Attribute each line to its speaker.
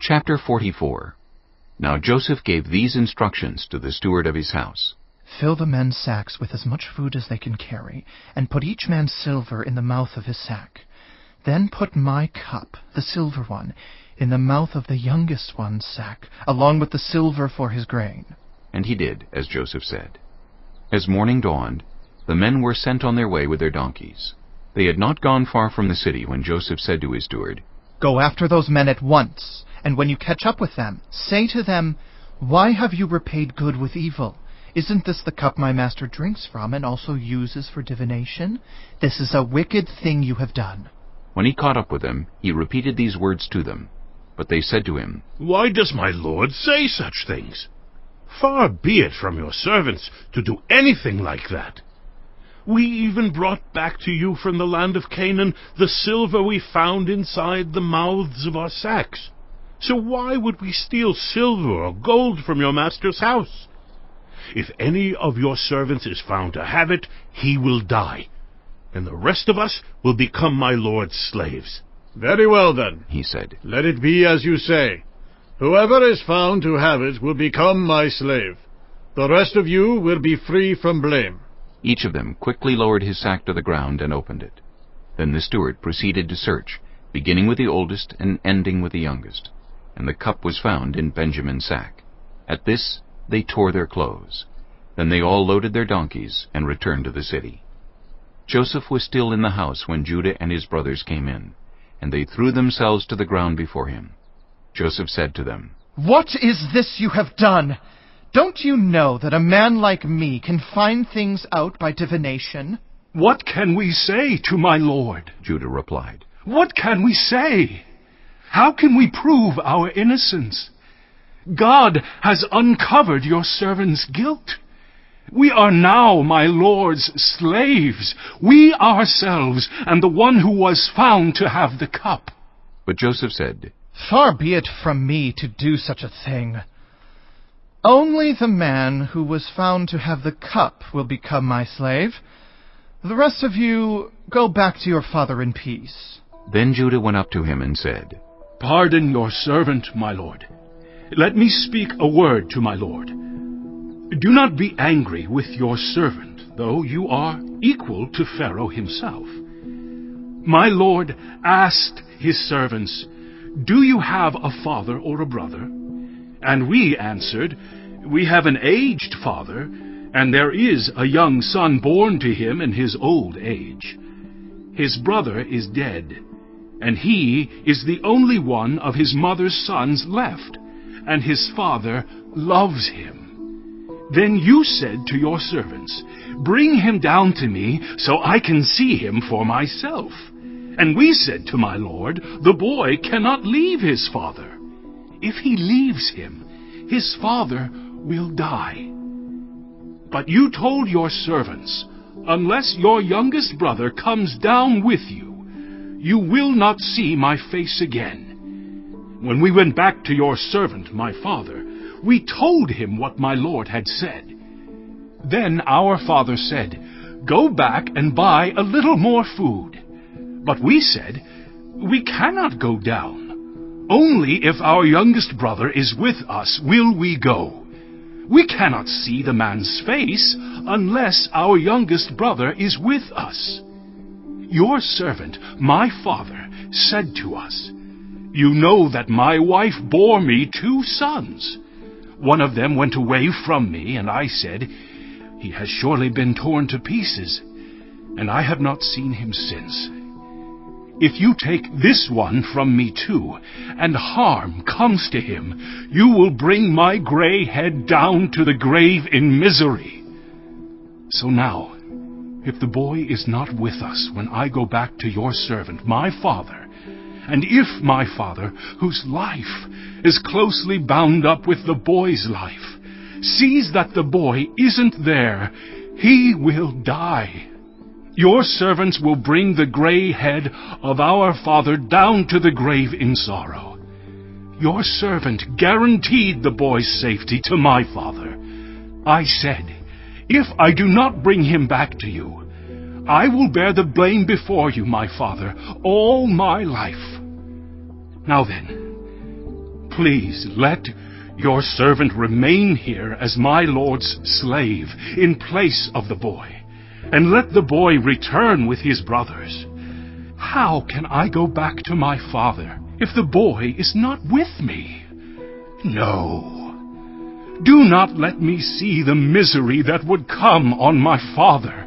Speaker 1: Chapter 44. Now Joseph gave these instructions to the steward of his house.
Speaker 2: Fill the men's sacks with as much food as they can carry, and put each man's silver in the mouth of his sack. Then put my cup, the silver one, in the mouth of the youngest one's sack, along with the silver for his grain.
Speaker 1: And he did as Joseph said. As morning dawned, the men were sent on their way with their donkeys. They had not gone far from the city when Joseph said to his steward,
Speaker 2: Go after those men at once, and when you catch up with them, say to them, Why have you repaid good with evil? Isn't this the cup my master drinks from and also uses for divination? This is a wicked thing you have done.
Speaker 1: When he caught up with them, he repeated these words to them. But they said to him,
Speaker 3: Why does my lord say such things? Far be it from your servants to do anything like that. We even brought back to you from the land of Canaan the silver we found inside the mouths of our sacks. So why would we steal silver or gold from your master's house? If any of your servants is found to have it, he will die, and the rest of us will become my lord's slaves.
Speaker 4: Very well, then,
Speaker 1: he said.
Speaker 4: Let it be as you say. Whoever is found to have it will become my slave. The rest of you will be free from blame.
Speaker 1: Each of them quickly lowered his sack to the ground and opened it. Then the steward proceeded to search, beginning with the oldest and ending with the youngest. And the cup was found in Benjamin's sack. At this they tore their clothes. Then they all loaded their donkeys and returned to the city. Joseph was still in the house when Judah and his brothers came in, and they threw themselves to the ground before him. Joseph said to them,
Speaker 2: What is this you have done? Don't you know that a man like me can find things out by divination?
Speaker 5: What can we say to my lord?
Speaker 1: Judah replied.
Speaker 5: What can we say? How can we prove our innocence? God has uncovered your servant's guilt. We are now my lord's slaves, we ourselves, and the one who was found to have the cup.
Speaker 1: But Joseph said,
Speaker 2: Far be it from me to do such a thing. Only the man who was found to have the cup will become my slave. The rest of you go back to your father in peace.
Speaker 1: Then Judah went up to him and said,
Speaker 5: Pardon your servant, my lord. Let me speak a word to my lord. Do not be angry with your servant, though you are equal to Pharaoh himself. My lord asked his servants, Do you have a father or a brother? And we answered, We have an aged father, and there is a young son born to him in his old age. His brother is dead, and he is the only one of his mother's sons left, and his father loves him. Then you said to your servants, Bring him down to me, so I can see him for myself. And we said to my lord, The boy cannot leave his father. If he leaves him, his father will die. But you told your servants, Unless your youngest brother comes down with you, you will not see my face again. When we went back to your servant, my father, we told him what my lord had said. Then our father said, Go back and buy a little more food. But we said, We cannot go down. Only if our youngest brother is with us will we go. We cannot see the man's face unless our youngest brother is with us. Your servant, my father, said to us, You know that my wife bore me 2 sons. One of them went away from me, and I said, He has surely been torn to pieces, and I have not seen him since. If you take this one from me too, and harm comes to him, you will bring my gray head down to the grave in misery. So now, if the boy is not with us when I go back to your servant, my father, and if my father, whose life is closely bound up with the boy's life, sees that the boy isn't there, he will die. Your servants will bring the gray head of our father down to the grave in sorrow. Your servant guaranteed the boy's safety to my father. I said, If I do not bring him back to you, I will bear the blame before you, my father, all my life. Now then, Please let your servant remain here as my lord's slave in place of the boy, and let the boy return with his brothers. How can I go back to my father if the boy is not with me? No. Do not let me see the misery that would come on my father.